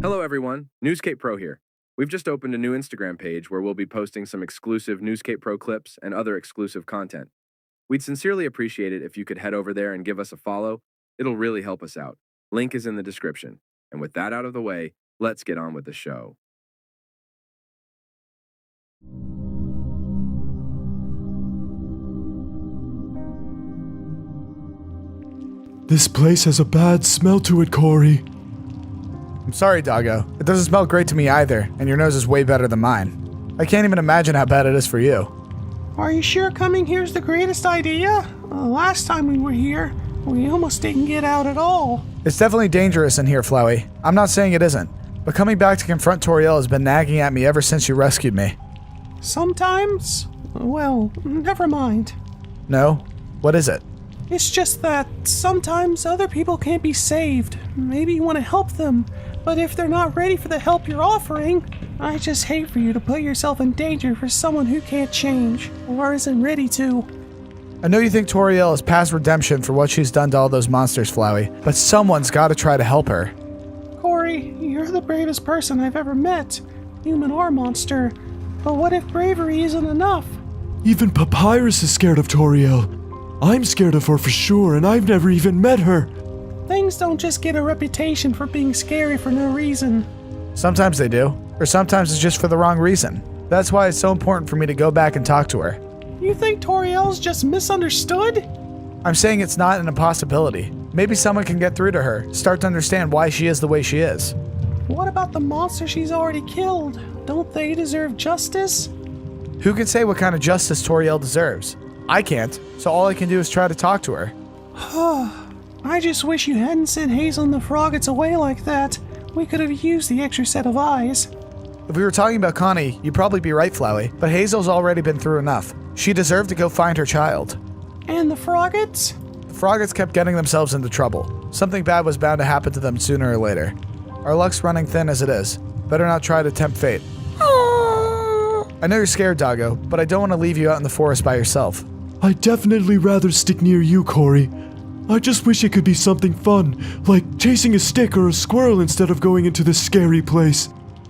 Hello everyone, NewScapePro here. We've just opened a new Instagram page where we'll be posting some exclusive NewScapePro clips and other exclusive content. We'd sincerely appreciate it if you could head over there and give us a follow. It'll really help us out. Link is in the description. And with that out of the way, let's get on with the show. This place has a bad smell to it, Corey. I'm sorry, doggo. It doesn't smell great to me either, and your nose is way better than mine. I can't even imagine how bad it is for you. Are you sure coming here's the greatest idea? Last time we were here, we almost didn't get out at all. It's definitely dangerous in here, Flowey. I'm not saying it isn't, but coming back to confront Toriel has been nagging at me ever since you rescued me. Sometimes? Well, never mind. No? What is it? It's just that sometimes other people can't be saved. Maybe you want to help them, but if they're not ready for the help you're offering, I just hate for you to put yourself in danger for someone who can't change, or isn't ready to. I know you think Toriel is past redemption for what she's done to all those monsters, Flowey, but someone's got to try to help her. Corey, you're the bravest person I've ever met, human or monster. But what if bravery isn't enough? Even Papyrus is scared of Toriel. I'm scared of her for sure, and I've never even met her. Things don't just get a reputation for being scary for no reason. Sometimes they do, or sometimes it's just for the wrong reason. That's why it's so important for me to go back and talk to her. You think Toriel's just misunderstood? I'm saying it's not an impossibility. Maybe someone can get through to her, start to understand why she is the way she is. What about the monster she's already killed? Don't they deserve justice? Who can say what kind of justice Toriel deserves? I can't, so all I can do is try to talk to her. I just wish you hadn't sent Hazel and the Froggets away like that. We could have used the extra set of eyes. If we were talking about Connie, you'd probably be right, Flowey, but Hazel's already been through enough. She deserved to go find her child. And the Froggets? The Froggets kept getting themselves into trouble. Something bad was bound to happen to them sooner or later. Our luck's running thin as it is. Better not try to tempt fate. I know you're scared, doggo, but I don't want to leave you out in the forest by yourself. I'd definitely rather stick near you, Corey. I just wish it could be something fun, like chasing a stick or a squirrel instead of going into this scary place.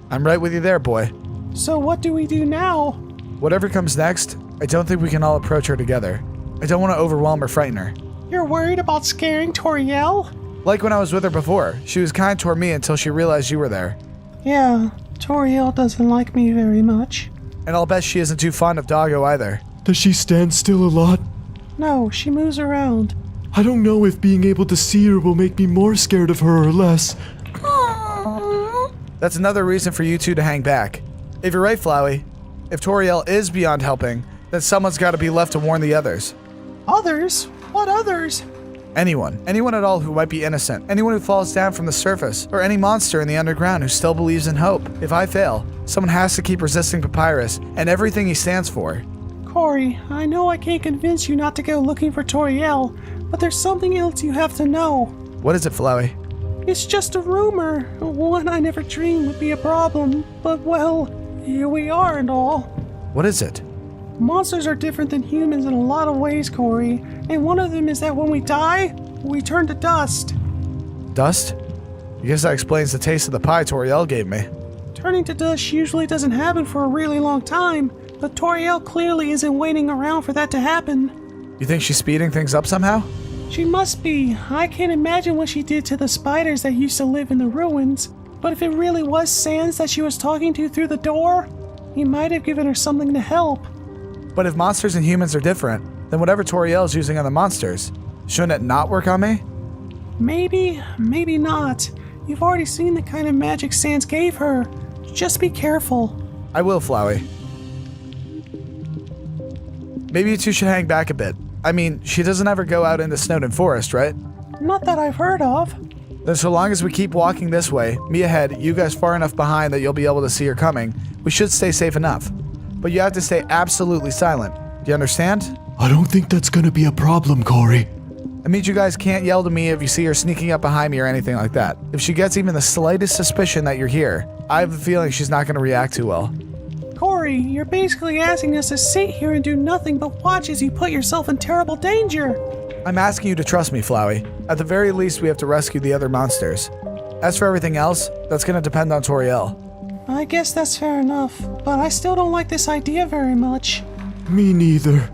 I'm right with you there, boy. So what do we do now? Whatever comes next, I don't think we can all approach her together. I don't want to overwhelm or frighten her. You're worried about scaring Toriel? Like when I was with her before, she was kind toward me until she realized you were there. Yeah, Toriel doesn't like me very much. And I'll bet she isn't too fond of doggo either. Does she stand still a lot? No, she moves around. I don't know if being able to see her will make me more scared of her or less. That's another reason for you two to hang back. If you're right, Flowey, if Toriel is beyond helping, then someone's got to be left to warn the others. Others? What others? Anyone. Anyone at all who might be innocent. Anyone who falls down from the surface. Or any monster in the underground who still believes in hope. If I fail, someone has to keep resisting Papyrus and everything he stands for. Corey, I know I can't convince you not to go looking for Toriel, but there's something else you have to know. What is it, Flowey? It's just a rumor, one I never dreamed would be a problem, but well, here we are and all. What is it? Monsters are different than humans in a lot of ways, Corey, and one of them is that when we die, we turn to dust. Dust? I guess that explains the taste of the pie Toriel gave me. Turning to dust usually doesn't happen for a really long time, but Toriel clearly isn't waiting around for that to happen. You think she's speeding things up somehow? She must be. I can't imagine what she did to the spiders that used to live in the ruins. But if it really was Sans that she was talking to through the door, he might have given her something to help. But if monsters and humans are different, then whatever Toriel is using on the monsters, shouldn't it not work on me? Maybe, maybe not. You've already seen the kind of magic Sans gave her. Just be careful. I will, Flowey. Maybe you two should hang back a bit. I mean, she doesn't ever go out into Snowden Forest, right? Not that I've heard of. Then so long as we keep walking this way, me ahead, you guys far enough behind that you'll be able to see her coming, we should stay safe enough. But you have to stay absolutely silent. Do you understand? I don't think that's gonna be a problem, Corey. It means you guys can't yell to me if you see her sneaking up behind me or anything like that. If she gets even the slightest suspicion that you're here, I have a feeling she's not gonna react too well. Corey, you're basically asking us to sit here and do nothing but watch as you put yourself in terrible danger. I'm asking you to trust me, Flowey. At the very least, we have to rescue the other monsters. As for everything else, that's gonna depend on Toriel. I guess that's fair enough, but I still don't like this idea very much. Me neither.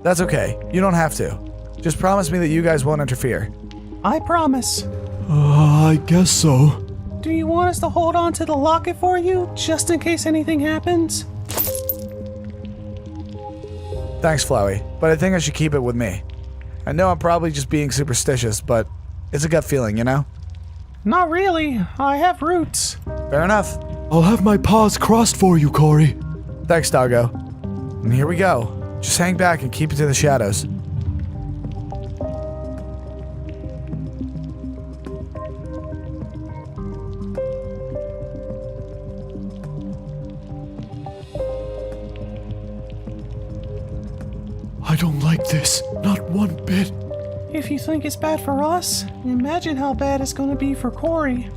That's okay. You don't have to. Just promise me that you guys won't interfere. I promise. I guess so. Do you want us to hold on to the locket for you, just in case anything happens? Thanks, Flowey, but I think I should keep it with me. I know I'm probably just being superstitious, but it's a gut feeling, you know? Not really. I have roots. Fair enough. I'll have my paws crossed for you, Corey. Thanks, doggo. And here we go. Just hang back and keep it to the shadows. I don't like this. Not one bit. If you think it's bad for us, imagine how bad it's gonna be for Corey.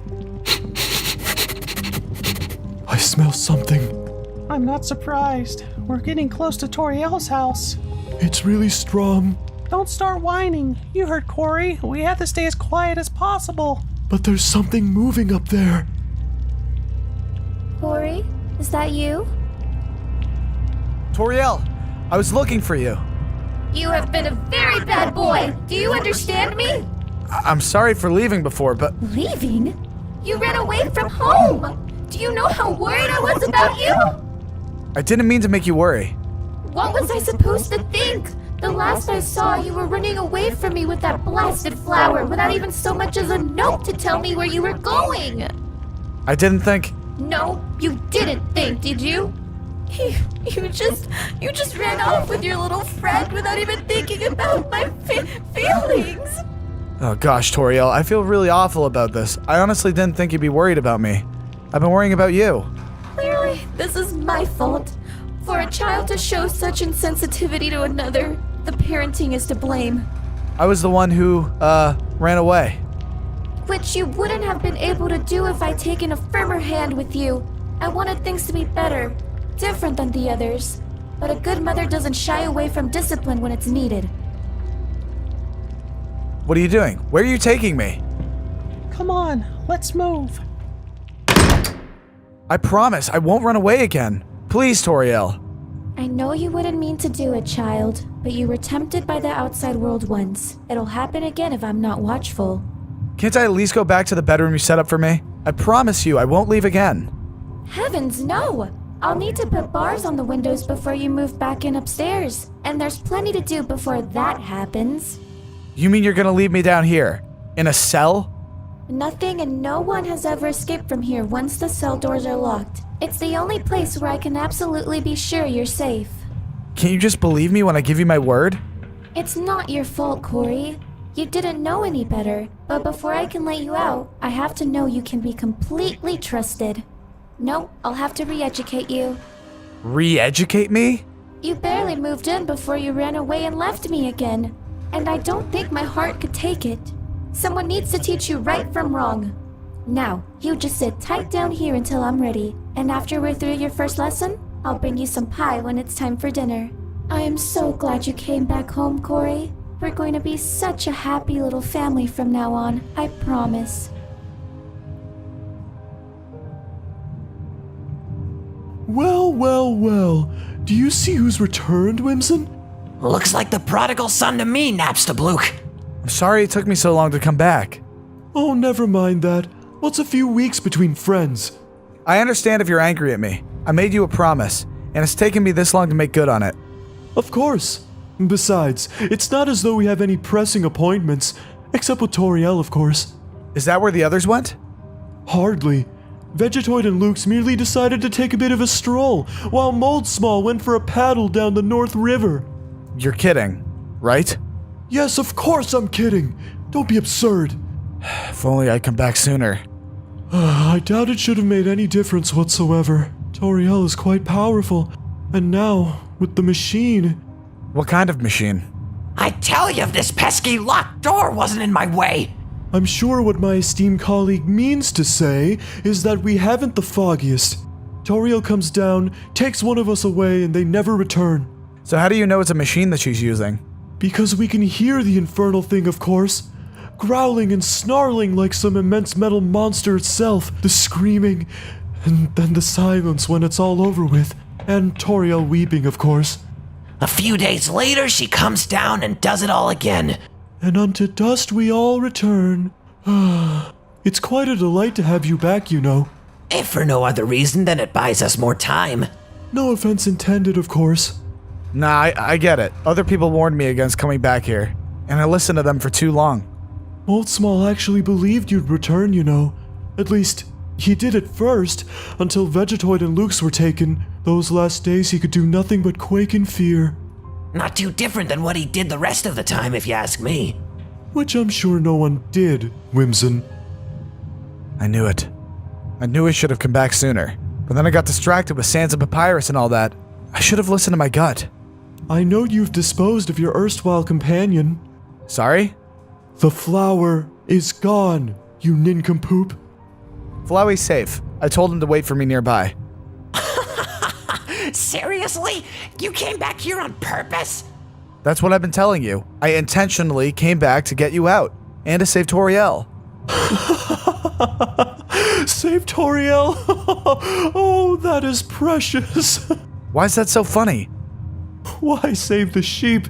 I smell something. I'm not surprised. We're getting close to Toriel's house. It's really strong, Don't start whining. You heard Corey. We have to stay as quiet as possible. but there's something moving up there. Corey, is that you? Toriel, I was looking for you. You have been a very bad boy. Do you understand me? I'm sorry for leaving before, but Leaving? You ran away from home. Do you know how worried I was about you? I didn't mean to make you worry. What was I supposed to think? The last I saw, you were running away from me with that blasted flower without even so much as a note to tell me where you were going. I didn't think... No, you didn't think, did you? You just ran off with your little friend without even thinking about my feelings. Oh gosh, Toriel, I feel really awful about this. I honestly didn't think you'd be worried about me. I've been worrying about you. Clearly, this is my fault. For a child to show such insensitivity to another, the parenting is to blame. I was the one who, ran away. Which you wouldn't have been able to do if I'd taken a firmer hand with you. I wanted things to be better, different than the others. But a good mother doesn't shy away from discipline when it's needed. What are you doing? Where are you taking me? Come on, let's move. I promise, I won't run away again. Please, Toriel. I know you wouldn't mean to do it, child, but you were tempted by the outside world once. It'll happen again if I'm not watchful. Can't I at least go back to the bedroom you set up for me? I promise you, I won't leave again. Heavens, no! I'll need to put bars on the windows before you move back in upstairs. And there's plenty to do before that happens. You mean you're gonna leave me down here? In a cell? Nothing and no one has ever escaped from here once the cell doors are locked. It's the only place where I can absolutely be sure you're safe. Can't you just believe me when I give you my word? It's not your fault, Corey. You didn't know any better, but before I can let you out, I have to know you can be completely trusted. No, I'll have to re-educate you. Re-educate me? You barely moved in before you ran away and left me again. And I don't think my heart could take it. Someone needs to teach you right from wrong. Now, you just sit tight down here until I'm ready. And after we're through your first lesson, I'll bring you some pie when it's time for dinner. I am so glad you came back home, Corey. We're going to be such a happy little family from now on, I promise. Well, well, well. Do you see who's returned, Whimson? Looks like the prodigal son to me, Napstablook. I'm sorry it took me so long to come back. Oh, never mind that. What's a few weeks between friends? I understand if you're angry at me. I made you a promise, and it's taken me this long to make good on it. Of course. Besides, it's not as though we have any pressing appointments, except with Toriel, of course. Is that where the others went? Hardly. Vegetoid and Lukes merely decided to take a bit of a stroll, while Moldsmall went for a paddle down the North River. You're kidding, right? Yes, of course I'm kidding. Don't be absurd. If only I'd come back sooner. I doubt it should have made any difference whatsoever. Toriel is quite powerful, and now, with the machine... What kind of machine? I tell you, if this pesky locked door wasn't in my way. I'm sure what my esteemed colleague means to say is that we haven't the foggiest. Toriel comes down, takes one of us away, and they never return. So how do you know it's a machine that she's using? Because we can hear the infernal thing, of course. growling and snarling like some immense metal monster itself, the screaming, and then the silence when it's all over with, and Toriel weeping, of course. A few days later, she comes down and does it all again. And unto dust we all return. It's quite a delight to have you back, you know. If for no other reason than it buys us more time. No offense intended, of course. Nah, I get it. Other people warned me against coming back here, and I listened to them for too long. Moldsmal actually believed you'd return, you know. At least, he did at first, until Vegetoid and Lukes were taken. Those last days he could do nothing but quake in fear. Not too different than what he did the rest of the time, if you ask me. Which I'm sure no one did, Whimsun. I knew it. I knew I should have come back sooner. But then I got distracted with Sands and Papyrus and all that. I should have listened to my gut. I know you've disposed of your erstwhile companion. Sorry? The flower is gone, you nincompoop. Flowey's safe. I told him to wait for me nearby. Seriously? You came back here on purpose? That's what I've been telling you. I intentionally came back to get you out. And to save Toriel. Save Toriel? Oh, that is precious. Why is that so funny? Why save the sheep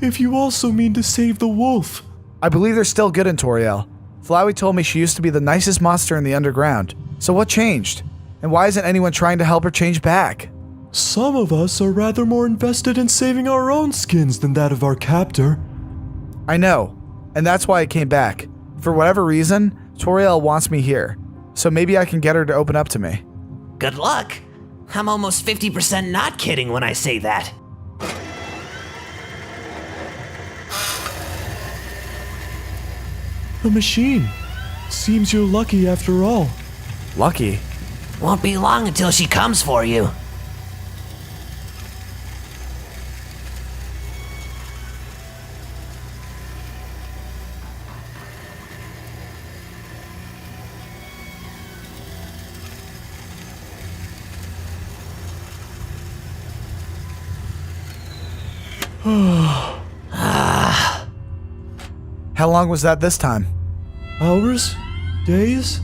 if you also mean to save the wolf? I believe they're still good in Toriel. Flowey told me she used to be the nicest monster in the underground. So what changed? And why isn't anyone trying to help her change back? Some of us are rather more invested in saving our own skins than that of our captor. I know, and that's why I came back. For whatever reason, Toriel wants me here. So maybe I can get her to open up to me. Good luck. I'm almost 50% not kidding when I say that. The machine. Seems you're lucky after all. Lucky? Won't be long until she comes for you. How long was that this time? Hours? Days?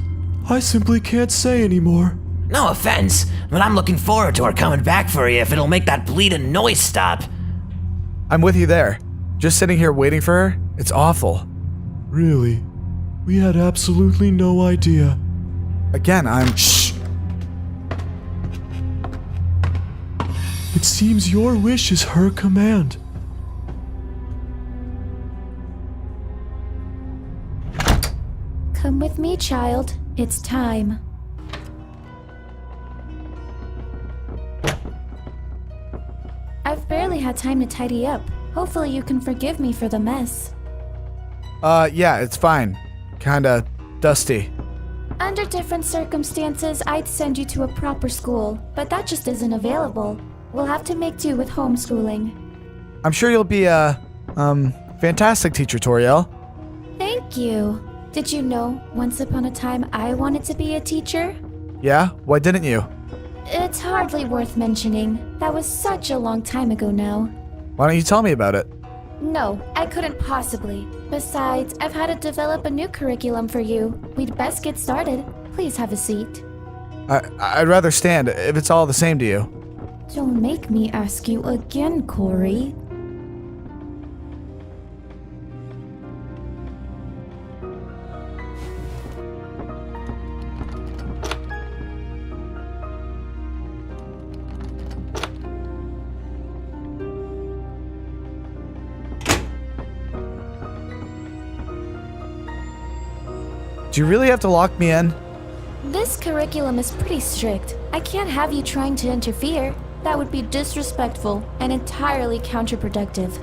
I simply can't say anymore. No offense, but I'm looking forward to her coming back for you if it'll make that bleeding noise stop. I'm with you there. Just sitting here waiting for her? It's awful. Really? We had absolutely no idea. Again, Shh! It seems your wish is her command. Come with me, child. It's time. I've barely had time to tidy up. Hopefully you can forgive me for the mess. Yeah, it's fine. Kinda dusty. Under different circumstances, I'd send you to a proper school, but that just isn't available. We'll have to make do with homeschooling. I'm sure you'll be a, fantastic teacher, Toriel. Thank you. Did you know, once upon a time I wanted to be a teacher? Yeah? Why didn't you? It's hardly worth mentioning. That was such a long time ago now. Why don't you tell me about it? No, I couldn't possibly. Besides, I've had to develop a new curriculum for you. We'd best get started. Please have a seat. I'd rather stand, if it's all the same to you. Don't make me ask you again, Corey. Do you really have to lock me in? This curriculum is pretty strict. I can't have you trying to interfere. That would be disrespectful and entirely counterproductive.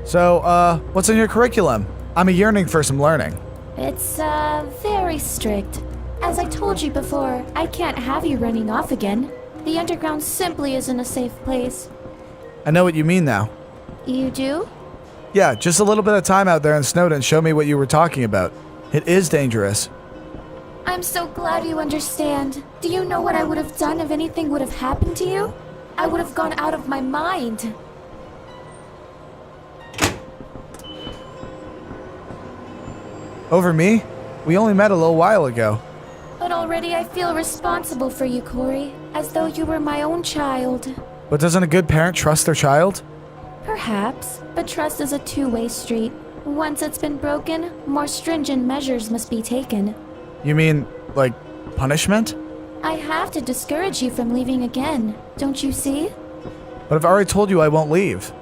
So, what's in your curriculum? I'm a yearning for some learning. It's, very strict. As I told you before, I can't have you running off again. The underground simply isn't a safe place. I know what you mean now. You do? Yeah, just a little bit of time out there in Snowden showed me what you were talking about. It is dangerous. I'm so glad you understand. Do you know what I would have done if anything would have happened to you? I would have gone out of my mind. Over me? We only met a little while ago. But already I feel responsible for you, Corey, as though you were my own child. But doesn't a good parent trust their child? Perhaps, but trust is a two-way street. Once it's been broken, more stringent measures must be taken. You mean, like, punishment? I have to discourage you from leaving again, don't you see? But I've already told you I won't leave.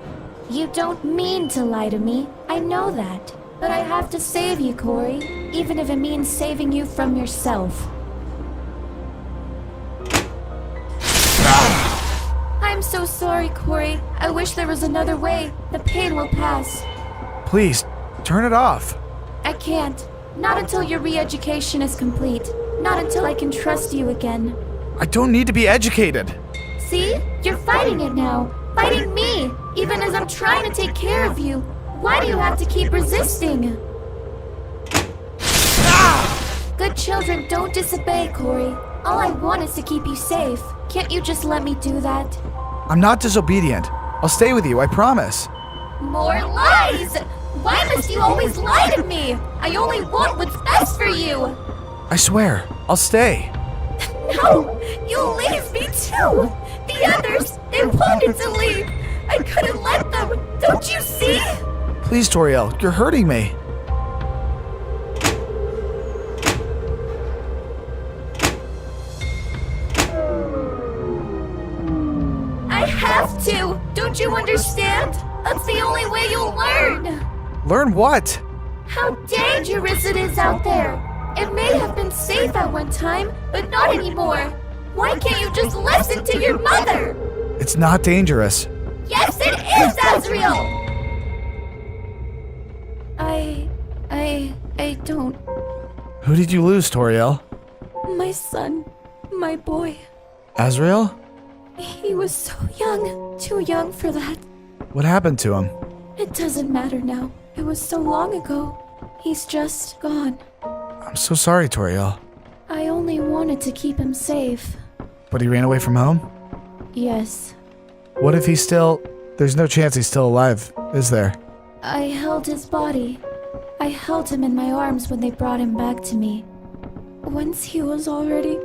You don't mean to lie to me, I know that. But I have to save you, Corey, even if it means saving you from yourself. I'm so sorry, Corey. I wish there was another way. The pain will pass. Please, turn it off. I can't. Not until your re-education is complete. Not until I can trust you again. I don't need to be educated. See? You're fighting it now. Fighting me, even as I'm trying to take care of you. Why do you have to keep resisting? Good children don't disobey, Corey. All I want is to keep you safe. Can't you just let me do that? I'm not disobedient. I'll stay with you, I promise. More lies! Why must you always lie to me? I only want what's best for you. I swear, I'll stay. No, you'll leave me too. The others, they wanted to leave. I couldn't let them. Don't you see? Please, Toriel, you're hurting me. I have to. Don't you understand? That's the only way you'll learn. Learn what? How dangerous it is out there. It may have been safe at one time, but not anymore. Why can't you just listen to your mother? It's not dangerous. Yes, it is, Azriel! I don't... Who did you lose, Toriel? My son. My boy. Azrael? He was so young. Too young for that. What happened to him? It doesn't matter now. It was so long ago. He's just gone. I'm so sorry, Toriel. I only wanted to keep him safe. But he ran away from home? Yes. What if he's still... There's no chance he's still alive, is there? I held his body. I held him in my arms when they brought him back to me. Once he was already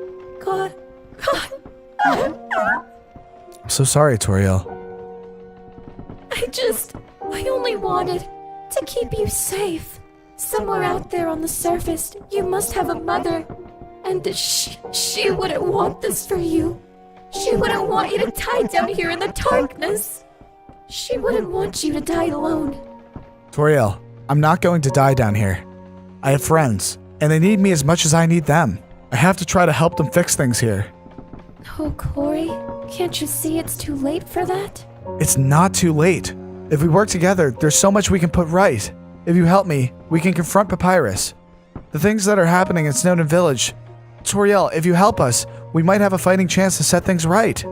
gone. I'm so sorry, Toriel. I only wanted to keep you safe. Somewhere out there on the surface, you must have a mother. And she wouldn't want this for you. She wouldn't want you to die down here in the darkness. She wouldn't want you to die alone. Toriel, I'm not going to die down here. I have friends, and they need me as much as I need them. I have to try to help them fix things here. Oh, Corey, can't you see it's too late for that? It's not too late. If we work together, there's so much we can put right. If you help me, we can confront Papyrus. The things that are happening in Snowden Village. Toriel, if you help us, we might have a fighting chance to set things right.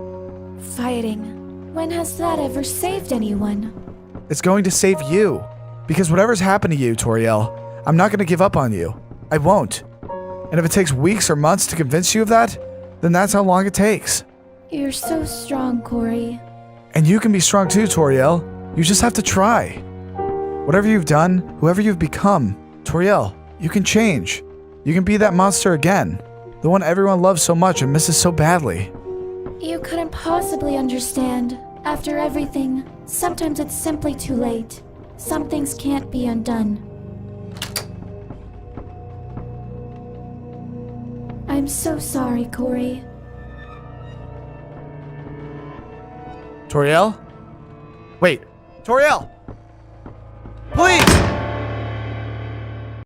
Fighting? When has that ever saved anyone? It's going to save you. Because whatever's happened to you, Toriel, I'm not going to give up on you. I won't. And if it takes weeks or months to convince you of that, then that's how long it takes. You're so strong, Corey. And you can be strong too, Toriel. You just have to try. Whatever you've done, whoever you've become, Toriel, you can change. You can be that monster again. The one everyone loves so much and misses so badly. You couldn't possibly understand. After everything, sometimes it's simply too late. Some things can't be undone. I'm so sorry, Corey. Toriel? Wait, Toriel! Please!